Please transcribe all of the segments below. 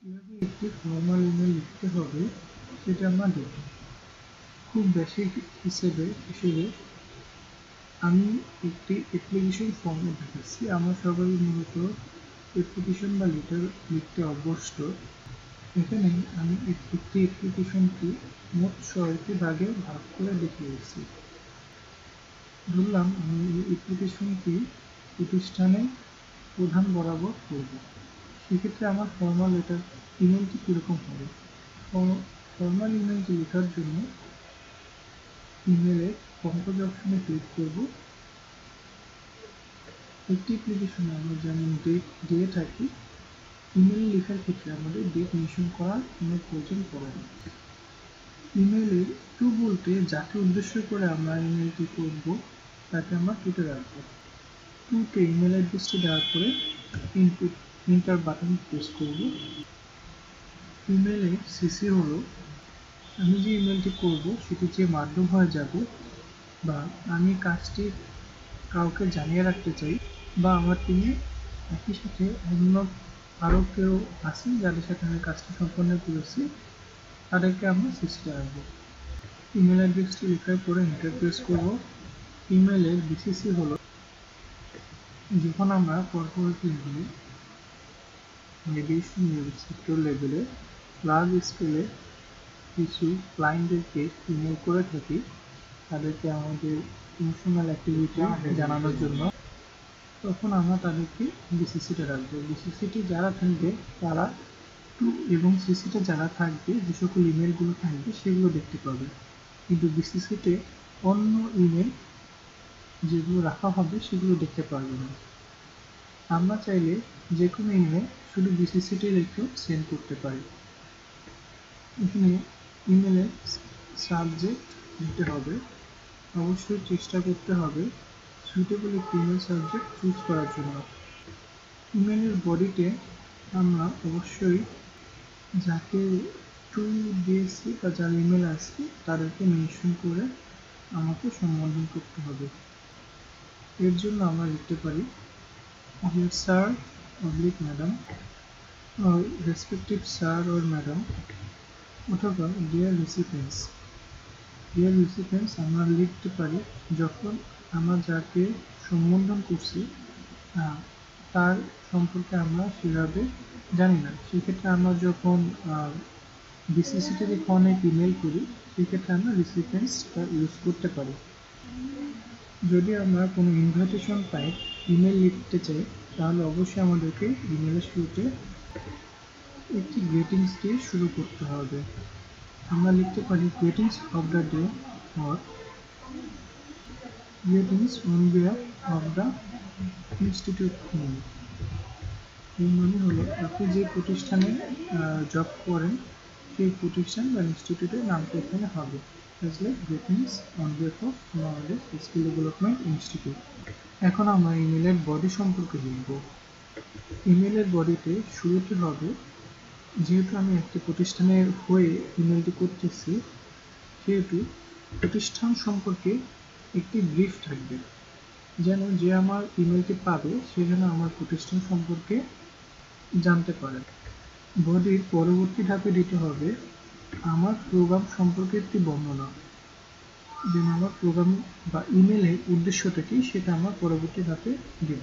কিভাবে একটি formal email লিখতে হবে সেটা আমরা দেখব। খুব বেসিক হিসেবে আমি একটি অ্যাপ্লিকেশন ফর্ম দেখাচ্ছি। আমরা সবাই মূলত অ্যাপ্লিকেশন বা লেটার লিখতে অভ্যস্ত। এখানে আমি একটি অ্যাপ্লিকেশনকে মোট ৬টি ভাগে ভাগ করে দেখিয়েছি। ধরলাম আমি এই অ্যাপ্লিকেশনটি প্রতিষ্ঠানে প্রধান বরাবর করব। সেক্ষেত্রে আমার ফর্মাল লেটার ইমেলটি কীরকম হবে? ফর্মাল ইমেলটি লেখার জন্য ইমেলের কম্পোজ অপশনে ক্লিক করব। একটি অ্যাপ্লিকেশনে আমরা যেমন ডেট দিয়ে থাকি, ইমেল লেখার ক্ষেত্রে আমাদের ডেট মেনশন করার কোনো প্রয়োজন পড়ে না। ইমেলের টু বলতে যাকে উদ্দেশ্য করে আমরা ইমেলটি করব তাকে আমরা টুতে রাখব। টুতে ইমেল অ্যাড্রেসটি দেওয়ার পরে এন্টার বাটন প্রেস করব। ইমেলে সিসি হলো আমি যে ইমেলটি করব সেটি যে মাধ্যম হয়ে যাবে বা আমি কাজটি কাউকে জানিয়ে রাখতে চাই বা আমার টিমে একই সাথে অন্য আরও কেউ আছেন যাদের সাথে আমি কাজটি সম্পন্ন করেছি, তাদেরকে আমরা সিসিতে রাখবো। ইমেল অ্যাড্রেসটি লেখার পরে এন্টার প্রেস করব। ইমেলের বিসিসি হলো যখন আমরা কর্পোরেট লেভেলে, এভিয়েশন সেক্টর লেভেলে লার্জ স্কেলে কিছু ক্লায়েন্টদেরকে ইমেল করে থাকি, তাদেরকে আমাদের প্রমোশনাল অ্যাক্টিভিটি জানানোর জন্য, তখন আমরা তাদেরকে বিসিসিতে রাখবো। বিসিসিটি যারা থাকবে তারা টু এবং সিসিতে যারা থাকবে, যে সকল ইমেলগুলো থাকবে সেগুলো দেখতে পাবে, কিন্তু বিসিসিতে অন্য ইমেল যেগুলো রাখা হবে সেগুলো দেখতে পারবে না। আমরা চাইলে যে কোনো ইমেল শুধু বিসিসিতে রেখেও সেন্ড করতে পারি। এখানে ইমেলের সাবজেক্ট দিতে হবে। অবশ্যই চেষ্টা করতে হবে সুইটেবল একটি ইমেল সাবজেক্ট চুজ করার জন্য। ইমেলের বডিতে আমরা অবশ্যই যাকে টু দিয়েছি বা যার ইমেল আছে তাদেরকে মেনশন করে আমাকে সম্বোধন করতে হবে। এর জন্য আমরা লিখতে পারি dear sir oblique madam, respective sir or madam, অথবা ডিয়ার রেসিপিয়েন্টস। ডিয়ার রেসিপিয়েন্টস আমরা লিখতে পারি যখন আমরা যাকে সম্বোধন করছি তার সম্পর্কে আমরা সেভাবে জানি না। সেক্ষেত্রে আমরা যখন বিসিসিতে রেখে অনেক ইমেল করি, সেক্ষেত্রে আমরা রেসিপিয়েন্টসটা ইউজ করতে পারি। যদি আমরা কোনো ইনভাইটেশন টাইপ ইমেল লিখতে চাই, তাহলে অবশ্যই আমাদেরকে ইমেলের শুরুতে একটি গ্রিটিংস দিয়ে শুরু করতে হবে। আমরা লিখতে পারি greetings of the day or greetings on behalf of the institute name. এর মানে হলো আপনি যে প্রতিষ্ঠানে জব করেন সেই প্রতিষ্ঠান বা ইনস্টিটিউটের নামটা এখানে হবে। Greetings on behalf of Bangladesh skill development institute. এখন আমরা ইমেলের বডি সম্পর্কে লিখব। ইমেলের বডিতে শুরুতে হবে, যেহেতু আমি একটি প্রতিষ্ঠানের হয়ে ইমেলটি করতেছি, সেহেতু প্রতিষ্ঠান সম্পর্কে একটি ব্রিফ থাকবে, যেন যে আমার ইমেলটি পাবে সে যেন আমার প্রতিষ্ঠান সম্পর্কে জানতে পারে। বডির পরবর্তী ধাপে দিতে হবে আমার প্রোগ্রাম সম্পর্কে একটি বর্ণনা, যেন আমার প্রোগ্রাম বা ইমেলের উদ্দেশ্যটা কি সেটা আমার পরবর্তী ধাপে দেব।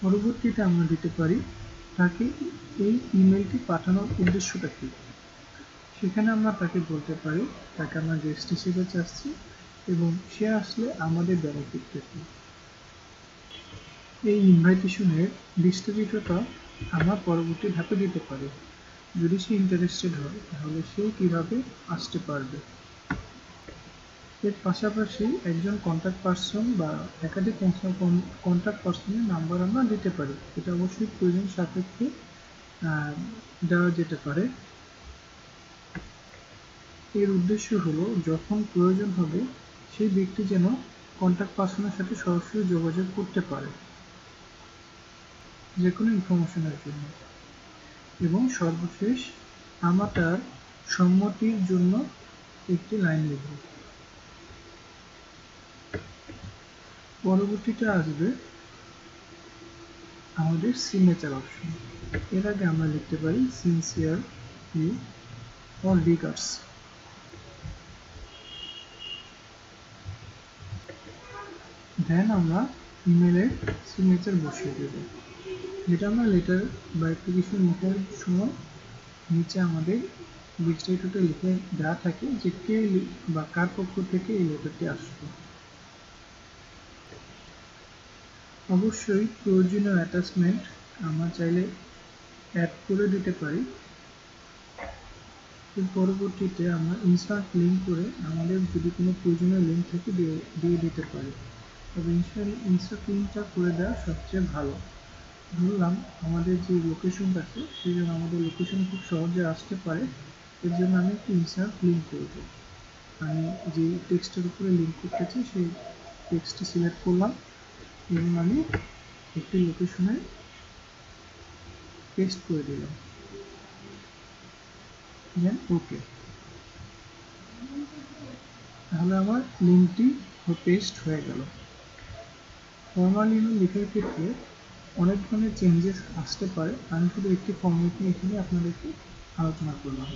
পরবর্তীতে আমরা দিতে পারি তাকে এই ইমেলটি পাঠানোর উদ্দেশ্যটা কি। সেখানে আমরা তাকে বলতে পারি তাকে আমরা গেস্ট হিসেবে চাচ্ছি এবং সে আসলে আমাদের বেনিফিটটা কি। এই ইনভাইটেশনের বিস্তারিতটা আমরা পরবর্তী ধাপে দিতে পারি। যদি সে ইন্টারেস্টেড হয় তাহলে সে কীভাবে আসতে পারবে। এর পাশাপাশি একজন কন্ট্যাক্ট পার্সন বা একাধিক কন্ট্যাক্ট পার্সনের নাম্বার আমরা দিতে পারি। এটা অবশ্যই প্রয়োজন সাপেক্ষে দেওয়া যেতে পারে। এর উদ্দেশ্য হলো যখন প্রয়োজন হবে সেই ব্যক্তি যেন কন্ট্যাক্ট পার্সনের সাথে সরাসরি যোগাযোগ করতে পারে যে কোনো ইনফরমেশনের জন্য। এবং সর্বশেষ আমরা তার সম্মতির জন্য একটি লাইন লিখব। পরবর্তীতে আসবে আমাদের সিগনেচার অপশন। এর আগে আমরা লিখতে পারি সিনসিয়ার ইউ অর রিগার্ডস। দেন আমরা ইমেলের সিগনেচার বসিয়ে দেব, যেটা আমরা লেটার বা অ্যাপ্লিকেশন লেখার সময় নিচে আমাদের বিস্তারিতটা লিখে দেওয়া থাকে যে কে বা কার পক্ষ থেকে এই লেটারটি আসবে। অবশ্যই প্রয়োজনীয় অ্যাটাচমেন্ট আমরা চাইলে অ্যাড করে দিতে পারি। এর পরবর্তীতে আমরা ইনসার্ট লিঙ্ক করে আমাদের যদি কোনো প্রয়োজনীয় লিঙ্ক থাকে দিয়ে দিতে পারি, তবে ইনসার্ট লিঙ্কটা করে দেওয়া সবচেয়ে ভালো। ধরলাম আমাদের যে লোকেশনটা আছে সেই জন্য আমাদের লোকেশন খুব সহজে আসতে পারে, এর জন্য আমি একটি ইনসার্ট লিঙ্ক করব। আমি যে টেক্সটের উপরে লিঙ্ক করতে চাই সেই টেক্সটটি সিলেক্ট করলাম এবং আমি একটি লোকেশনে পেস্ট করে দিলাম, দেন ওকে। তাহলে আমার লিঙ্কটি পেস্ট হয়ে গেল। ফর্মাল ইমেল লেখার ক্ষেত্রে অনেক ধরনের চেঞ্জেস আসতে পারে, আমি শুধু একটি ফর্মেট নিয়ে এখানে আপনাদেরকে আলোচনা করলাম।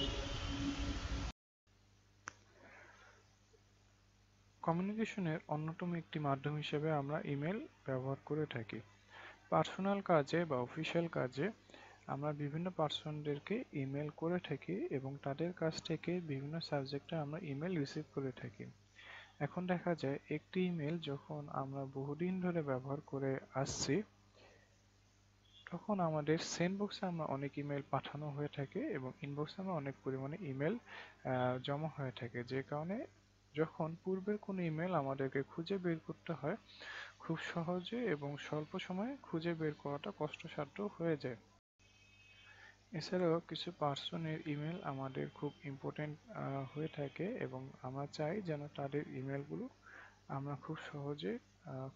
কমিউনিকেশনের অন্যতম একটি মাধ্যম হিসেবে আমরা ইমেল ব্যবহার করে থাকি। পার্সোনাল কাজে বা অফিসিয়াল কাজে আমরা বিভিন্ন পার্সনদেরকে ইমেল করে থাকি এবং তাদের কাছ থেকে বিভিন্ন সাবজেক্টে আমরা ইমেল রিসিভ করে থাকি। এখন দেখা যায় একটি ইমেল যখন আমরা বহুদিন ধরে ব্যবহার করে আসছি, তখন আমাদের সেন্ড বক্সে আমরা অনেক ইমেল পাঠানো হয়ে থাকে এবং ইনবক্সে আমরা অনেক পরিমাণে ইমেল জমা হয়ে থাকে, যে কারণে যখন পূর্বের কোনো ইমেল আমাদেরকে খুঁজে বের করতে হয়, খুব সহজে এবং স্বল্প সময়ে খুঁজে বের করাটা কষ্টসাধ্য হয়ে যায়। এছাড়াও কিছু পার্সনের ইমেল আমাদের খুব ইম্পর্টেন্ট হয়ে থাকে এবং আমরা চাই যেন তাদের ইমেলগুলো আমরা খুব সহজে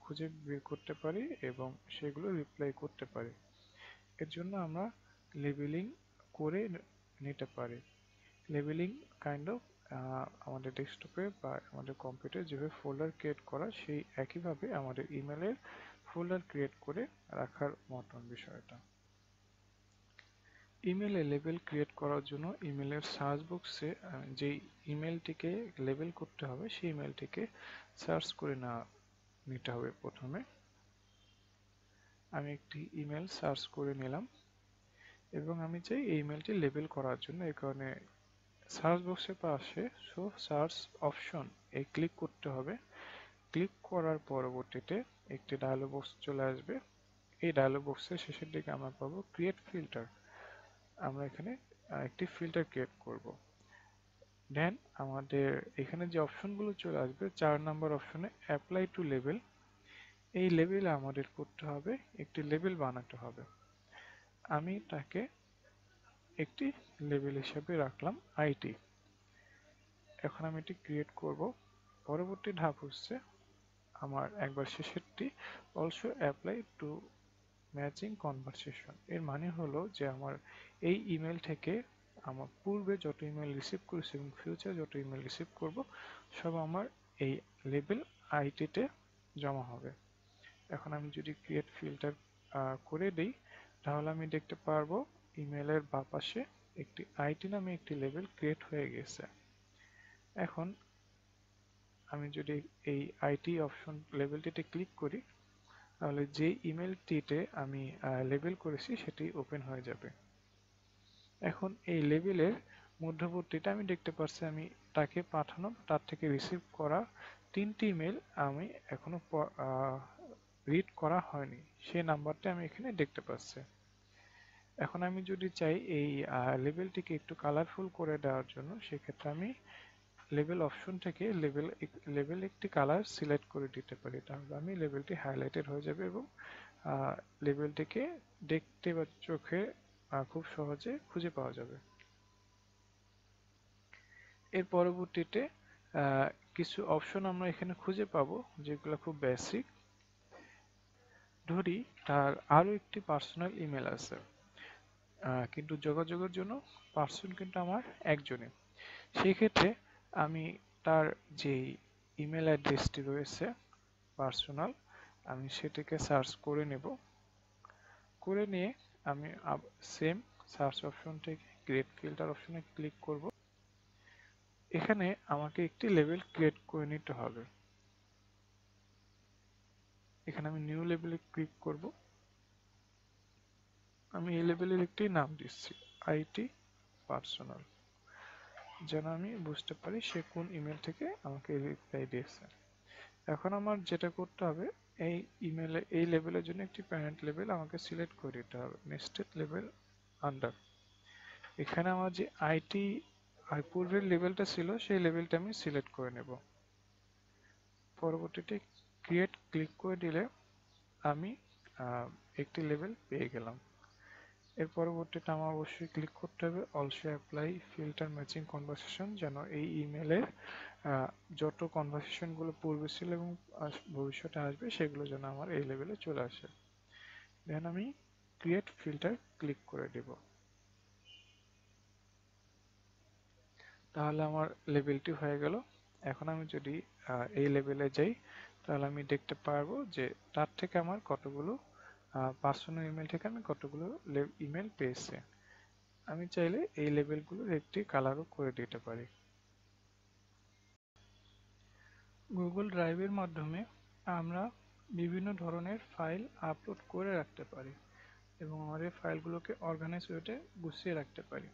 খুঁজে বের করতে পারি এবং সেগুলো রিপ্লাই করতে পারি। এর জন্য আমরা লেবেলিং করে নিতে পারি। লেবেলিং কাইন্ড অফ আমাদের ডেস্কটপে বা আমাদের কম্পিউটারে যেভাবে ফোল্ডার ক্রিয়েট করা, সেই একইভাবে আমাদের ইমেলের ফোল্ডার ক্রিয়েট করে রাখার মতন বিষয়টা। ইমেলে লেবেল ক্রিয়েট করার জন্য ইমেলের সার্চ বক্সে যেই ইমেলটিকে লেবেল করতে হবে সেই ইমেলটিকে সার্চ করে নিতে হবে। প্রথমে আমি একটি ইমেল সার্চ করে নিলাম এবং আমি চাই এই ইমেলটি লেবেল করার জন্য, এই কারণে সার্চ বক্সের পাশে শো সার্চ অপশন ক্লিক করতে হবে। ক্লিক করার পরবর্তীতে একটি ডায়লগ বক্স চলে আসবে। এই ডায়লগ বক্সের শেষের দিকে আমরা পাবো ক্রিয়েট ফিল্টার। আমরা এখানে একটি ফিল্টার ক্রিয়েট করব। দেন আমাদের এখানে যে অপশনগুলো চলে আসবে 4 নাম্বার অপশনে অ্যাপ্লাই টু লেবেল, এই লেবেলে আমাদের করতে হবে একটি লেবেল বানাতে হবে। আমি তাকে একটি লেবেল হিসেবে রাখলাম আইটি। এখন আমি এটি ক্রিয়েট করব। পরবর্তী ধাপ হচ্ছে আমার একবার শেষেরটি also apply to matching conversation. এর মানে হলো যে আমার এই ইমেল থেকে আমার পূর্বে যত ইমেল রিসিভ করেছি এবং ফিউচার যত ইমেল রিসিভ করব সব আমার এই লেবেল আইটিতে জমা হবে। এখন আমি যদি ক্রিয়েট ফিল্টার করে দিই, তাহলে আমি দেখতে পারবো ইমেলের বাঁ পাশে একটি আইটি নামে একটি লেবেল ক্রিয়েট হয়ে গেছে। এখন আমি যদি এই আইটি অপশন লেবেলটিতে ক্লিক করি, তাহলে যে ইমেলটিতে আমি লেবেল করেছি সেটি ওপেন হয়ে যাবে। এখন এই লেবেলের মধ্যবর্তীতে আমি দেখতে পাচ্ছি আমি তাকে পাঠানো তার থেকে রিসিভ করা 3টি ইমেল আমি এখনো রিড করা হয়নি, সেই নাম্বারটা আমি এখানে দেখতে পাচ্ছি। এখন আমি যদি চাই এই লেবেলটিকে একটু কালারফুল করে দেওয়ার জন্য, সেক্ষেত্রে আমি লেবেল অপশন থেকে লেবেল একটি কালার সিলেক্ট করে দিতে পারি, তাহলে আমি লেবেলটি হাইলাইটেড হয়ে যাবে এবং লেবেলটিকে দেখতে বা চোখে খুব সহজে খুঁজে পাওয়া যাবে। এর পরবর্তীতে কিছু অপশন আমরা এখানে খুঁজে পাবো যেগুলো খুব বেসিক। ধরি তার আরো একটি পার্সোনাল ইমেল আছে, কিন্তু যোগাযোগের জন্য পার্সন কিন্তু আমার একজনই। সেই ক্ষেত্রে আমি তার যে ইমেল অ্যাড্রেসটি রয়েছে পার্সোনাল, আমি সেটিকে সার্চ করে নেব। করে নিয়ে আমি সেম সার্চ অপশন থেকে ক্রিয়েট ফিল্টার অপশনে ক্লিক করব। এখানে আমাকে একটি লেবেল ক্রিয়েট করে নিতে হবে। এখানে আমি নিউ লেবেলে ক্লিক করব। আমি এই লেবেলের একটি নাম দিচ্ছি আইটি পার্সোনাল, যেন আমি বুঝতে পারি সে কোন ইমেল থেকে আমাকে রিপ্লাই দিয়েছে। এখন আমার যেটা করতে হবে, এই ইমেলে এই লেভেলের জন্য একটি প্যারেন্ট লেভেল আমাকে সিলেক্ট করে দিতে হবে, নেস্টেড লেভেল আন্ডার। এখানে আমার যে আইটি পূর্বের লেভেলটা ছিল সেই লেভেলটা আমি সিলেক্ট করে নেব। পরবর্তীতে ক্রিয়েট ক্লিক করে দিলে আমি একটি লেভেল পেয়ে গেলাম। এর পরবর্তীতে আমার অবশ্যই ক্লিক করতে হবে also apply filter matching conversation, যেন এই ইমেলের যত কনভারসেশনগুলো পূর্বে ছিল এবং ভবিষ্যতে আসবে সেগুলো যেন আমার এই লেভেলে চলে আসে। দেন আমি ক্রিয়েট ফিল্টার ক্লিক করে দেব। তাহলে আমার লেভেলটি হয়ে গেল। এখন আমি যদি এই লেভেলে যাই তাহলে আমি দেখতে পারবো যে তার থেকে আমার কতগুলো পার্সোনাল ইমেল থেকে আমি কতগুলো ইমেল পেয়েছি। আমি চাইলে এই লেবেলগুলোর একটি কালারও করে দিতে পারি। গুগল ড্রাইভের মাধ্যমে আমরা বিভিন্ন ধরনের ফাইল আপলোড করে রাখতে পারি এবং আমাদের ফাইলগুলোকে অর্গানাইজ ওয়েতে গুছিয়ে রাখতে পারি।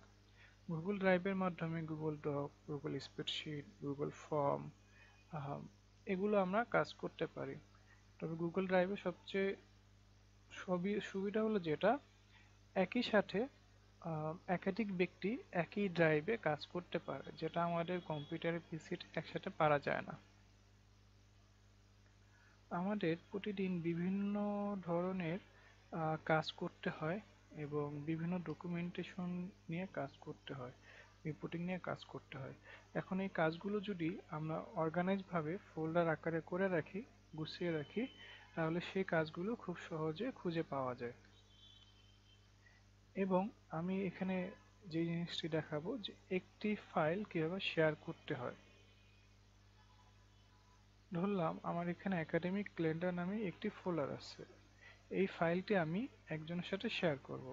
গুগল ড্রাইভের মাধ্যমে Google doc, Google spreadsheet, Google form এগুলো আমরা কাজ করতে পারি। তবে গুগল ড্রাইভের সবচেয়ে সুবিধা হলো যেটা একই সাথে একাধিক ব্যক্তি একই ড্রাইভে কাজ করতে পারে, যেটা আমাদের কম্পিউটারে পিসিতে একসাথে পারা যায় না। আমাদের প্রতিদিন বিভিন্ন ধরনের কাজ করতে হয় এবং বিভিন্ন ডকুমেন্টেশন নিয়ে কাজ করতে হয়, রিপোর্টিং নিয়ে কাজ করতে হয়। এখন এই কাজগুলো যদি আমরা অর্গানাইজ ভাবে ফোল্ডার আকারে করে রাখি, গুছিয়ে রাখি, তাহলে সেই কাজগুলো খুব সহজে খুঁজে পাওয়া যায়। এবং আমি এখানে যে জিনিসটি দেখাবো যে একটি ফাইল কিভাবে শেয়ার করতে হয়। ধরলাম আমার এখানে একাডেমিক ক্যালেন্ডার নামে একটি ফোল্ডার আছে। এই ফাইলটি আমি একজনের সাথে শেয়ার করব।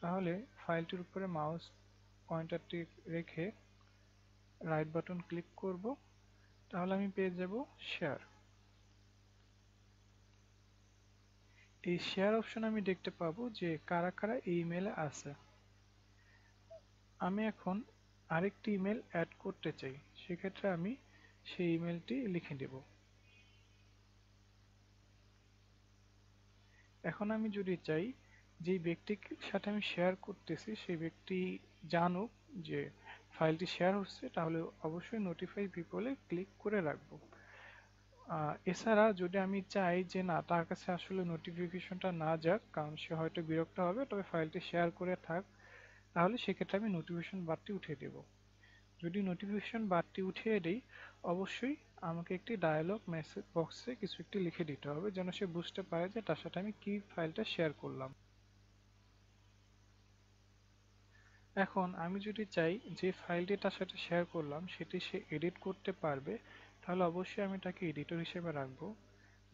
তাহলে ফাইলটির উপরে মাউস পয়েন্টারটি রেখে রাইট বাটন ক্লিক করব। তাহলে আমি পেয়ে যাব শেয়ার। এই শেয়ার অপশন আমি দেখতে পাবো যে কারা কারা এই ইমেলে আছে। আমি এখন আরেকটি ইমেল অ্যাড করতে চাই, সেক্ষেত্রে আমি সেই ইমেলটি লিখে দেব। এখন আমি যদি চাই যে ব্যক্তির সাথে আমি শেয়ার করতেছি সেই ব্যক্তি জানুক যে ফাইলটি শেয়ার হচ্ছে, তাহলে অবশ্যই নোটিফাই পিপলে ক্লিক করে রাখবো। এছাড়া যদি আমি চাই যে না, তার কাছে আসলে নোটিফিকেশনটা না যাক, কারণ সে হয়তো বিরক্ত হবে, তবে ফাইলটি শেয়ার করে থাক, তাহলে সেক্ষেত্রে আমি নোটিফিকেশন বারটি উঠিয়ে দেব। যদি নোটিফিকেশন বারটি উঠিয়ে দেই, অবশ্যই আমাকে একটি ডায়ালগ মেসেজ বক্সে কিছু একটি লিখে দিতে হবে, যেন সে বুঝতে পারে যে তার সাথে আমি কি ফাইলটা শেয়ার করলাম। এখন আমি যদি চাই যে ফাইলটি তার সাথে শেয়ার করলাম সেটি সে এডিট করতে পারবে, তাহলে অবশ্যই আমি তাকে এডিটর হিসেবে রাখবো।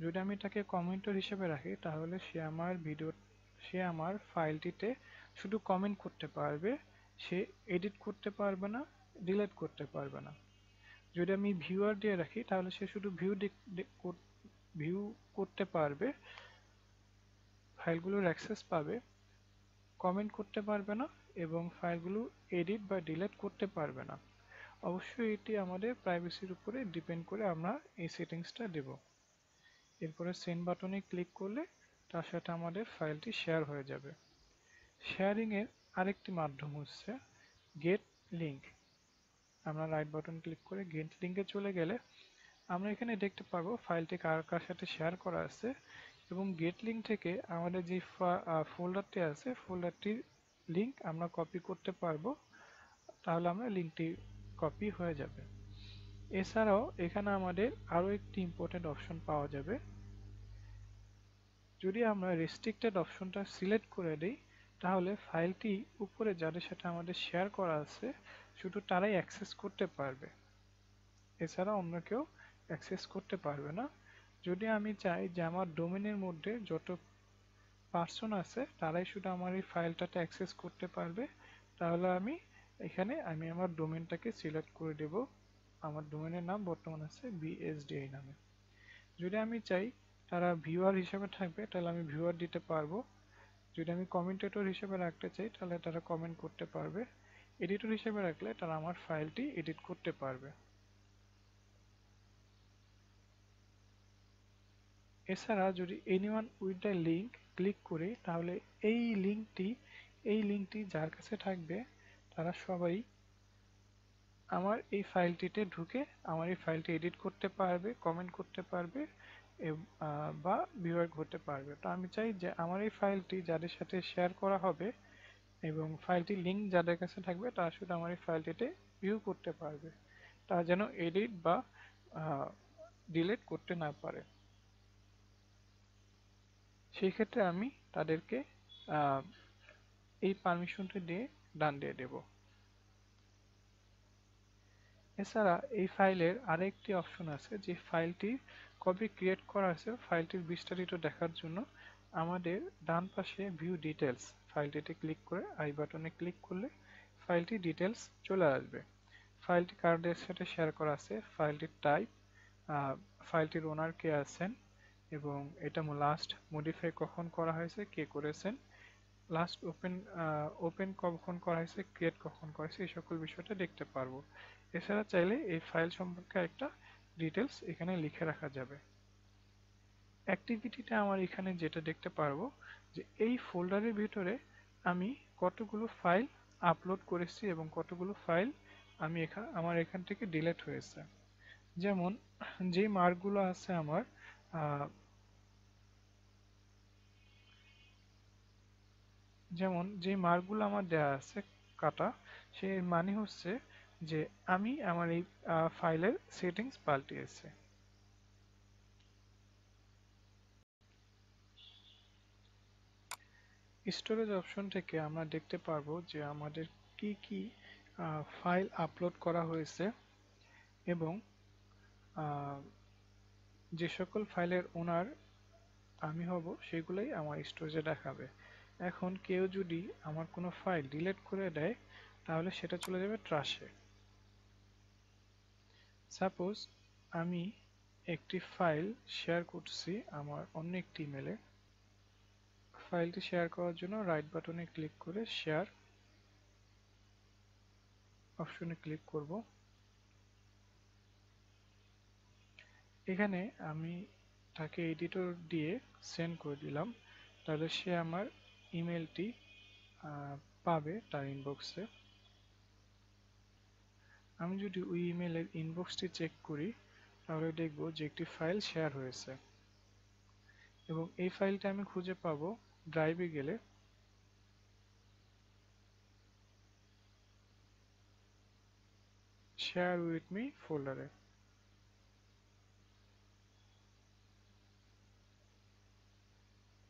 যদি আমি তাকে কমেন্টর হিসেবে রাখি, তাহলে সে আমার ফাইলটিতে শুধু কমেন্ট করতে পারবে, সে এডিট করতে পারবে না, ডিলিট করতে পারবে না। যদি আমি ভিউয়ার দিয়ে রাখি, তাহলে সে শুধু ভিউ করতে পারবে, ফাইলগুলোর অ্যাক্সেস পাবে, কমেন্ট করতে পারবে না এবং ফাইলগুলো এডিট বা ডিলিট করতে পারবে না। অবশ্যই এটি আমাদের প্রাইভেসির উপরে ডিপেন্ড করে আমরা এই সেটিংসটা দেব। এরপরে সেন্ড বাটনে ক্লিক করলে তার সাথে আমাদের ফাইলটি শেয়ার হয়ে যাবে। শেয়ারিং এর আরেকটি মাধ্যম হচ্ছে গেট লিংক। আমরা রাইট বাটন ক্লিক করে গেট লিংকে চলে গেলে আমরা এখানে দেখতে পারবো ফাইলটি কার কার সাথে শেয়ার করা আছে এবং গেট লিংক থেকে আমাদের যে ফোল্ডারটি আছে ফোল্ডারটির লিংক আমরা কপি করতে পারবো, তাহলে আমরা লিংকটি কপি হয়ে যাবে। এছাড়াও এখানে আমাদের আরো একটি ইম্পর্টেন্ট অপশন পাওয়া যাবে। যদি আমরা রেস্ট্রিক্টেড অপশনটা সিলেক্ট করে দেই, তাহলে ফাইলটি উপরে যাদের সাথে আমাদের শেয়ার করা আছে শুধু তারাই অ্যাক্সেস করতে পারবে, এছাড়া অন্য কেউ অ্যাক্সেস করতে পারবে না। যদি আমি চাই যে আমার ডোমেনের মধ্যে যত পার্সন আছে তারাই শুধু আমার এই ফাইলটাতে অ্যাক্সেস করতে পারবে। তাহলে আমি এখানে আমার ডোমেনটাকে সিলেক্ট করে দেব। আমার ডোমেনের নাম বর্তমান আছে BSDI নামে। যদি আমি চাই তারা ভিউয়ার হিসেবে থাকবে তাহলে আমি ভিউয়ার দিতে পারবো। যদি আমি কমেন্টেটর হিসেবে রাখতে চাই তাহলে তারা কমেন্ট করতে পারবে। এডিটর হিসেবে রাখলে তারা আমার ফাইলটি এডিট করতে পারবে। এছাড়া যদি anyone with the link click করি তাহলে এই লিঙ্কটি যার কাছে থাকবে তারা সবাই আমার এই ফাইলটিতে ঢুকে আমার এই ফাইলটি এডিট করতে পারবে, কমেন্ট করতে পারবে বা ভিউয়ার করতে পারবে। তো আমি চাই যে আমার এই ফাইলটি যাদের সাথে শেয়ার করা হবে এবং ফাইলটির লিঙ্ক যাদের কাছে থাকবে তারা শুধু আমার এই ফাইলটিতে ভিউ করতে পারবে, তারা যেন এডিট বা ডিলিট করতে না পারে। সেই ক্ষেত্রে আমি তাদেরকে এই পারমিশনটি দিয়ে ডান দিয়ে দেব। এছাড়া এই ফাইলের আরেকটি অপশন আছে, যে ফাইলটি কবে ক্রিয়েট করা হয়েছে ফাইলটির বিস্তারিত দেখার জন্য আমাদের ডান পাশে ভিউ ডিটেলস ফাইলটিতে ক্লিক করে আই বাটনে ক্লিক করলে ফাইলটি ডিটেলস চলে আসবে। ফাইলটি কারদের সাথে শেয়ার করা আছে, ফাইলটির টাইপ, ফাইলটির ওনার কে আছেন এবং এটা লাস্ট মডিফাই কখন করা হয়েছে, কে করেছেন, লাস্ট ওপেন কখন করা হয়েছে, ক্রিয়েট কখন করা হয়েছে, এই সকল বিষয়টা দেখতে পারবো। এছাড়া চাইলে এই ফাইল সম্পর্কে একটা ডিটেলস এখানে লিখে রাখা যাবে। অ্যাক্টিভিটিতে আমার এখানে যেটা দেখতে পারবো যে এই ফোল্ডারের ভিতরে আমি কতগুলো ফাইল আপলোড করেছি এবং কতগুলো ফাইল আমার এখান থেকে ডিলিট হয়েছে। যেমন যে মার্কগুলো আছে আমার দেয়া আছে কাটা, সেই মানে হচ্ছে যে আমি আমার এই ফাইলের সেটিংস পাল্টিয়েছি। স্টোরেজ অপশন থেকে আমরা দেখতে পারবো যে আমাদের কি কি ফাইল আপলোড করা হয়েছে এবং যে সকল ফাইলের ওনার আমি হব সেগুলোই আমার স্টোরেজে দেখাবে। এখন কেউ যদি আমার কোনো ফাইল ডিলিট করে দেয় তাহলে সেটা চলে যাবে ট্রাশে। সাপোজ আমি একটি ফাইল শেয়ার করছি আমার অন্য একটি ইমেলে, ফাইলটি শেয়ার করার জন্য রাইট বাটনে ক্লিক করে শেয়ার অপশনে ক্লিক করব। এখানে আমি তাকে এডিটর দিয়ে সেন্ড করে দিলাম, তাহলে সে আমার ইমেলটি পাবে তার ইনবক্সে। আমি যদি ওই ইমেলের ইনবক্সটি চেক করি তাহলে দেখব যে একটি ফাইল শেয়ার হয়েছে এবং এই ফাইলটা আমি খুঁজে পাবো ড্রাইভে গেলে। শেয়ার উইথ মি ফোল্ডারে।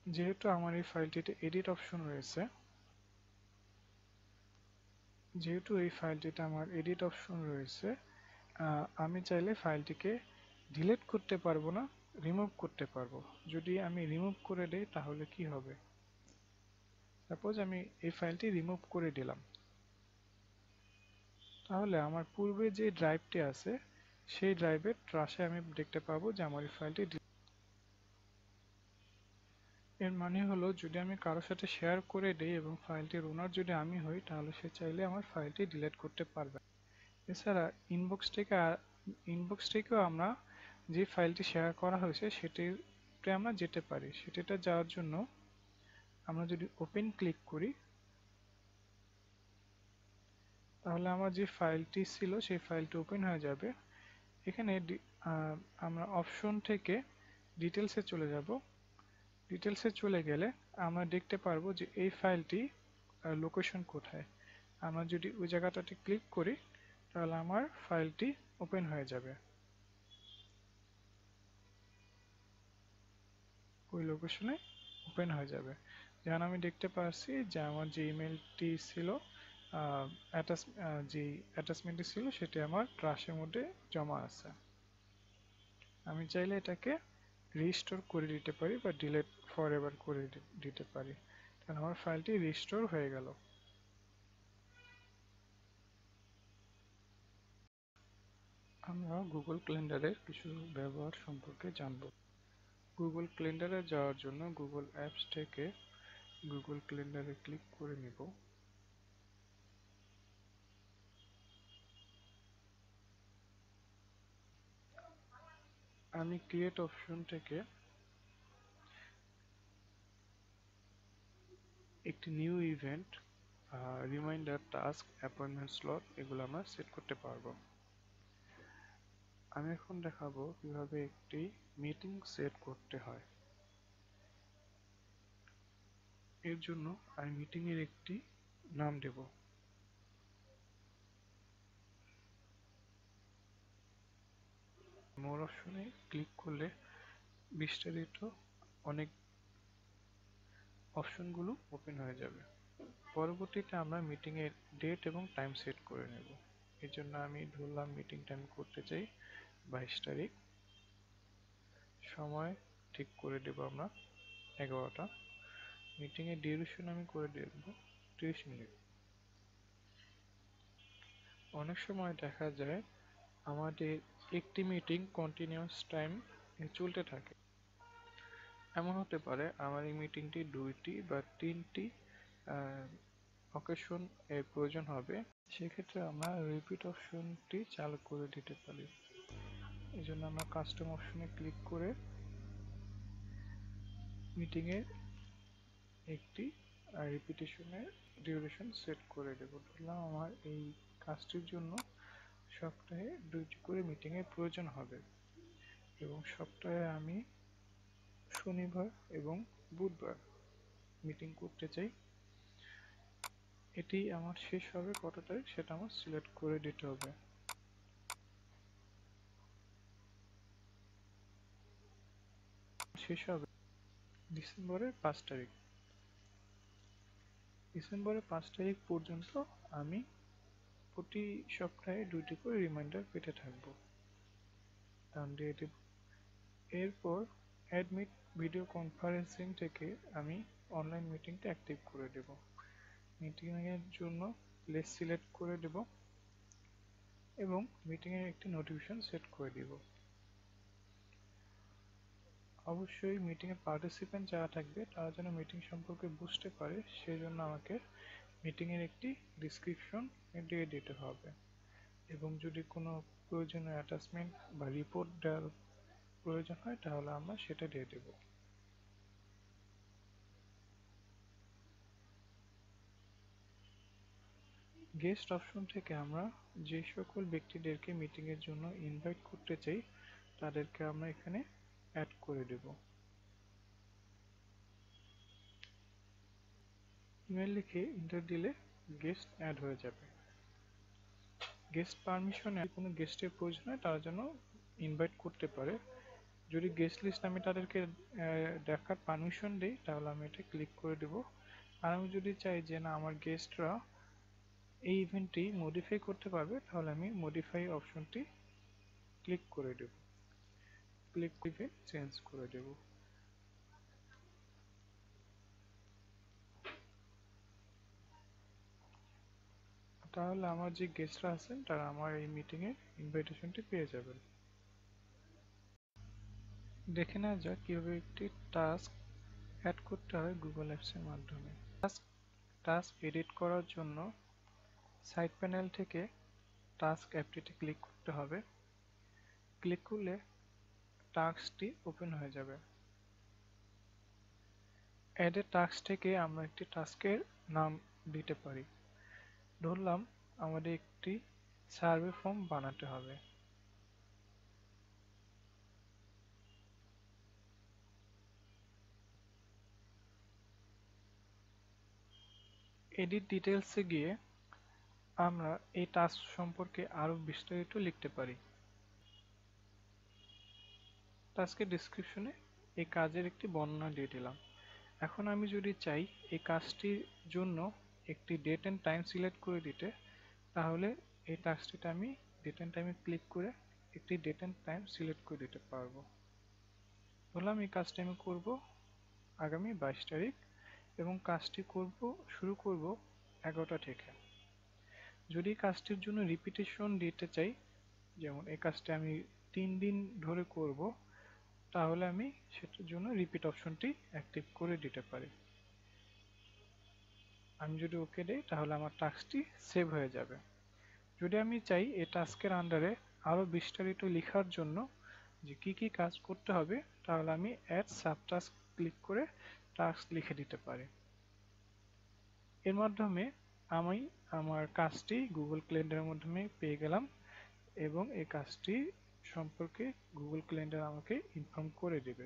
যেহেতু আমার এই ফাইলটিতে এডিট অপশন রয়েছে, আমি চাইলে ফাইলটিকে ডিলিট করতে পারবো না, রিমুভ করতে পারবো। যদি আমি রিমুভ করে দেই তাহলে কি হবে? সাপোজ আমি এই ফাইলটি রিমুভ করে দিলাম, তাহলে আমার পূর্বে যে ড্রাইভটি আছে সেই ড্রাইভের ট্রাশে আমি দেখতে পাবো যে আমার এই ফাইলটি। এর মানে হলো যদি আমি কারোর সাথে শেয়ার করে দেই এবং ফাইলটির ওনার যদি আমি হই তাহলে সে চাইলে আমার ফাইলটি ডিলিট করতে পারবে। এছাড়া ইনবক্স থেকেও আমরা যে ফাইলটি শেয়ার করা হয়েছে সেটিতে আমরা যেতে পারি। সেটিতে যাওয়ার জন্য আমরা যদি ওপেন ক্লিক করি তাহলে আমার যে ফাইলটি ছিল সেই ফাইলটি ওপেন হয়ে যাবে। এখানে আমরা অপশন থেকে ডিটেলসে চলে যাব। ডিটেলসে চলে গেলে আমরা দেখতে পারবো যে এই ফাইলটি লোকেশন কোথায়। আমরা যদি ওই জায়গাটাতে ক্লিক করি তাহলে আমার ফাইলটি ওপেন হয়ে যাবে, ওই লোকেশনে ওপেন হয়ে যাবে। যেমন আমি দেখতে পাচ্ছি যে আমার যে ইমেলটি ছিল, যে অ্যাটাচমেন্টটি ছিল সেটি আমার ট্রাশের মধ্যে জমা আছে। আমি চাইলে এটাকে রিস্টোর করে দিতে পারি বা ডিলিট ফরএভার করে দিতে পারি, কারণ আমার ফাইলটি রিস্টোর হয়ে গেল। আমরা গুগল ক্যালেন্ডারের কিছু ব্যবহার সম্পর্কে জানব। গুগল ক্যালেন্ডারে যাওয়ার জন্য গুগল অ্যাপস থেকে গুগল ক্যালেন্ডারে ক্লিক করে নিব। আমি ক্রিয়েট অপশন থেকে একটি new event, reminder, task, appointment slot এগুলো আমরা সেট করতে পারবো। আমি এখন দেখাবো কিভাবে একটি মিটিং সেট করতে হয়। এর জন্য আমি মিটিং এর একটি নাম দেব। মোর অপশনে ক্লিক করলে বিস্তারিত অনেক অপশনগুলো ওপেন হয়ে যাবে। পরবর্তীতে আমরা মিটিং এর ডেট এবং টাইম সেট করে নেব। এর জন্য আমি ধরলাম মিটিং টাইম করতে চাই 22 তারিখ, সময় ঠিক করে দেব আমরা 11টা, মিটিং এর ডিউরেশন আমি করে দেব 30 মিনিট। অনেক সময় দেখা যায় আমাদের একটি মিটিং কন্টিনিউয়াস টাইম চলতে থাকে। এমন হতে পারে আমার এই মিটিংটি 2টি বা 3টি অকেশন এর প্রয়োজন হবে, সেক্ষেত্রে আমরা রিপিট অপশনটি চালু করে দিতে পারি। এই জন্য আমরা কাস্টম অপশনে ক্লিক করে মিটিং এর একটি রিপিটেশনের ডিউরেশন সেট করে দেব। ধরলাম আমার এই কাজটির জন্য সপ্তাহে 2টি করে মিটিং এর প্রয়োজন হবে এবং সপ্তাহে আমি শনিবার এবং বুধবার মিটিং করতে চাই। এটি আমার শেষ হবে কত তারিখ সেটা আমার সিলেক্ট করে দিতে হবে। শেষ হবে ডিসেম্বরের 5 তারিখ। ডিসেম্বরের 5 তারিখ পর্যন্ত আমি প্রতি সপ্তাহে 2টি করে রিমাইন্ডার পেতে থাকব। ডান দিয়ে দেব। এরপর অ্যাডমিট ভিডিও কনফারেন্সিং থেকে আমি অনলাইন মিটিংটা অ্যাক্টিভ করে দেব। মিটিং এর জন্য প্লেস সিলেক্ট করে দেব এবং মিটিং এর একটি নোটিফিকেশন সেট করে দিব। অবশ্যই মিটিং এ পার্টিসিপেন্ট যারা থাকবে তারা যেন মিটিং সম্পর্কে বুঝতে পারে সেজন্য আমাকে মিটিং এর একটি ডেসক্রিপশন দিয়ে দিতে হবে এবং যদি কোনো প্রয়োজনীয় অ্যাটাচমেন্ট বা রিপোর্ট দেওয়ার প্রয়োজন হয় তাহলে আমরা সেটা দিয়ে দেব। গেস্ট অপশন থেকে আমরা যে সকল ব্যক্তিদেরকে মিটিং এর জন্য ইনভাইট করতে চাই তাদেরকে আমরা এখানে অ্যাড করে দেব। ইমেল লিখে এন্টার দিলে গেস্ট অ্যাড হয়ে যাবে। গেস্ট পারমিশনে কোনো গেস্টের প্রয়োজন হয় তারা যেন ইনভাইট করতে পারে। যদি গেস্ট লিস্ট আমি তাদেরকে দেখার পারমিশন দিই তাহলে আমি এটা ক্লিক করে দেব। আর আমি যদি চাই যে না আমার গেস্টরা এই ইভেন্টটি মডিফাই করতে পারবে তাহলে আমি মডিফাই অপশনটি ক্লিক করে দেব। ক্লিক করে চেঞ্জ করে দেব। তাহলে আমার যে গেস্টরা আছেন তারা আমার এই মিটিং এর ইনভাইটেশনটি পেয়ে যাবেন। দেখে নেওয়া যাক কিভাবে একটি টাস্ক অ্যাড করতে হয় গুগল অ্যাপস এর মাধ্যমে। টাস্ক এডিট করার জন্য সাইড প্যানেল থেকে টাস্ক অ্যাপটিতে ক্লিক করতে হবে। ক্লিক করলে টাস্কটি ওপেন হয়ে যাবে। অ্যাড এ টাস্ক থেকে আমরা একটি টাস্কের নাম দিতে পারি। ধরলাম আমাদের একটি সার্ভে ফর্ম বানাতে হবে। এডিট ডিটেইলসে গিয়ে আমরা এই টাস্ক সম্পর্কে আরো বিস্তারিত লিখতে পারি। টাস্কের ডেসক্রিপশনে এই কাজের একটি বর্ণনা দিয়ে দিলাম। এখন আমি যদি চাই এই কাজটির জন্য একটি ডেট এন্ড টাইম সিলেক্ট করে দিতে তাহলে এই টাস্কটিতে আমি ডেট এন্ড টাইমে ক্লিক করে একটি ডেট এন্ড টাইম সিলেক্ট করে দিতে পারবো। বললাম এই কাজটা আমি করব আগামী 22 তারিখ এবং কাজটি শুরু করব 11টা থেকে। যদি কাজটির জন্য রিপিটেশন দিতে চাই, যেমন এই কাজটা আমি 3 দিন ধরে করব, তাহলে আমি সেটার জন্য রিপিট অপশনটি অ্যাক্টিভ করে দিতে পারি। আমি যদি ওকে দেই তাহলে আমার টাস্কটি সেভ হয়ে যাবে। যদি আমি চাই এই টাস্কের আন্ডারে আরো বিস্তারিত লেখার জন্য যে কি কি কাজ করতে হবে, তাহলে আমি অ্যাড সাবটাস্ক ক্লিক করে টাস্ক লিখে দিতে পারি। এর মাধ্যমে আমি আমার কাজটি গুগল ক্যালেন্ডারের মাধ্যমে পেয়ে গেলাম এবং এই কাজটি সম্পর্কে গুগল ক্যালেন্ডার আমাকে ইনফর্ম করে দেবে।